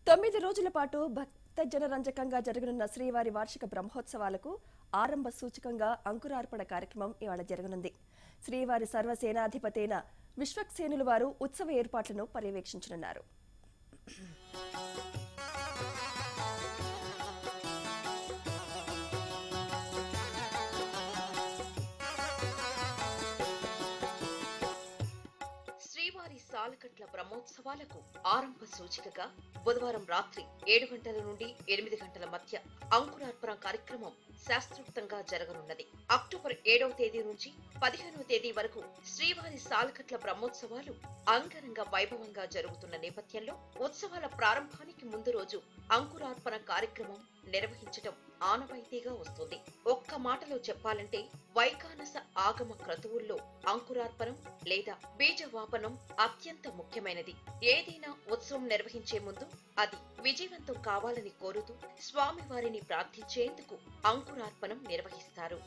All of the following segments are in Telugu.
9 రోజుల పాటు భక్త జనరంజకంగా జరగనున్న శ్రీవారి వార్షిక బ్రహ్మోత్సవాలకు ఆరంభ సూచకంగా అంకురార్పణ కార్యక్రమం ఇవాళ జరగనుంది. శ్రీవారి సర్వసేనాధిపతైన విశ్వక్సేనుల వారు ఉత్సవ ఏర్పాట్లను పర్యవేక్షించనున్నారు. శ్రీవారి సాలకట్ల బ్రహ్మోత్సవాలకు ఆరంభ సూచికగా బుధవారం రాత్రి 7 గంటల నుండి 8 గంటల మధ్య అంకురార్పణ కార్యక్రమం శాస్త్రోక్తంగా జరగనున్నది. అక్టోబర్ 7వ తేదీ నుంచి 15వ తేదీ వరకు శ్రీవారి సాలకట్ల బ్రహ్మోత్సవాలు అంగరంగ వైభవంగా జరుగుతున్న నేపథ్యంలో ఉత్సవాల ప్రారంభానికి ముందు రోజు అంకురార్పణ కార్యక్రమం నిర్వహించడం ఆనవాయితీగా వస్తుంది. ఒక్క మాటలో చెప్పాలంటే వైకానస ఆగమ క్రతువుల్లో అంకురార్పణం లేదా బీజవాపనం అత్యంత ముఖ్యమైనది. ఏదైనా ఉత్సవం నిర్వహించే ముందు అది విజయవంతం కావాలని కోరుతూ స్వామివారిని ప్రార్థించేందుకు అంకురార్పణం నిర్వహిస్తారు.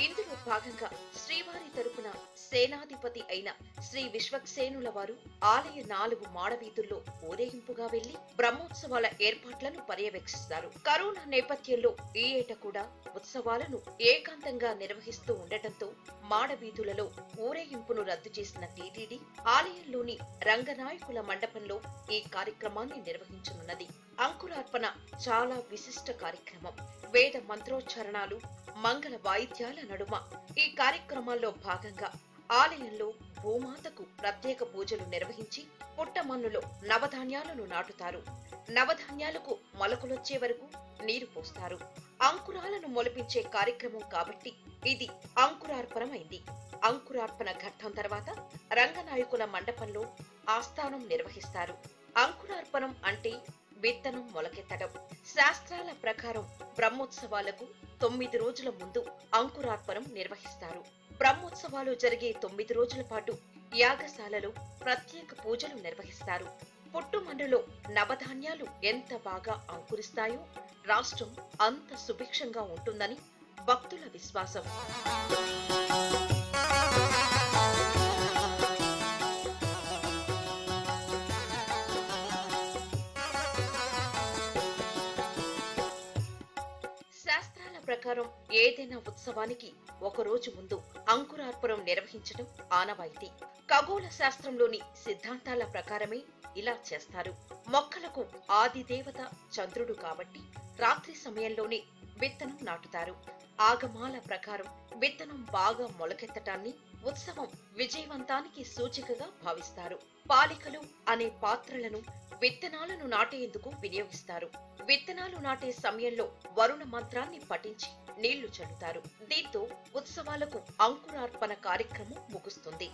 ఇందులో భాగంగా శ్రీవారి తరపున సేనాధిపతి అయిన శ్రీ విశ్వక్సేనుల వారు ఆలయ 4 మాడవీధుల్లో ఊరేగింపుగా వెళ్లి బ్రహ్మోత్సవాల ఏర్పాట్లను పర్యవేక్షిస్తారు. కరోనా నేపథ్యంలో ఈ ఏట కూడా ఉత్సవాలను ఏకాంతంగా నిర్వహిస్తూ ఉండటంతో మాడవీధులలో ఊరేగింపును రద్దు చేసిన టీటీడీ ఆలయంలోని రంగనాయకుల మండపంలో ఈ కార్యక్రమాన్ని నిర్వహించనున్నది. అంకురార్పణ చాలా విశిష్ట కార్యక్రమం. వేద మంత్రోచ్చారణాలు, మంగళ వాయిద్యాల నడుమ ఈ కార్యక్రమాల్లో భాగంగా ఆలయంలో భూమాతకు ప్రత్యేక పూజలు నిర్వహించి పుట్టమన్నులో నవధాన్యాలను నాటుతారు. నవధాన్యాలకు మొలకలొచ్చే వరకు నీరు పోస్తారు. అంకురాలను మొలిపించే కార్యక్రమం కాబట్టి ఇది అంకురార్పణమైంది. అంకురార్పణ ఘట్టం తర్వాత రంగనాయకుల మండపంలో ఆస్థానం నిర్వహిస్తారు. అంకురార్పణం అంటే విత్తనం మొలకెత్తడం. శాస్త్రాల ప్రకారం బ్రహ్మోత్సవాలకు 9 రోజుల ముందు అంకురార్పణం నిర్వహిస్తారు. బ్రహ్మోత్సవాలు జరిగే 9 రోజుల పాటు యాగశాలలో ప్రత్యేక పూజలు నిర్వహిస్తారు. పుట్టుమన్నులో నవధాన్యాలు ఎంత బాగా అంకురిస్తాయో రాష్ట్రం అంత సుభిక్షంగా ఉంటుందని భక్తుల విశ్వాసం. శాస్త్రాల ప్రకారం ఏదైనా ఉత్సవానికి ఒక రోజు ముందు అంకురార్పణం నిర్వహించడం ఆనవాయితీ. ఖగోళ శాస్త్రంలోని సిద్ధాంతాల ప్రకారమే ఇలా చేస్తారు. మొక్కలకు ఆది దేవత చంద్రుడు కాబట్టి రాత్రి సమయంలోనే విత్తనం నాటుతారు. ఆగమాల ప్రకారం విత్తనం బాగా మొలకెత్తటాన్ని ఉత్సవం విజయవంతానికి సూచికగా భావిస్తారు. పాలికలు అనే పాత్రలను విత్తనాలను నాటేందుకు వినియోగిస్తారు. విత్తనాలు నాటే సమయంలో వరుణ మంత్రాన్ని పఠించి నీళ్లు చల్లుతారు. దీంతో ఉత్సవాలకు అంకురార్పణ కార్యక్రమం ముగుస్తుంది.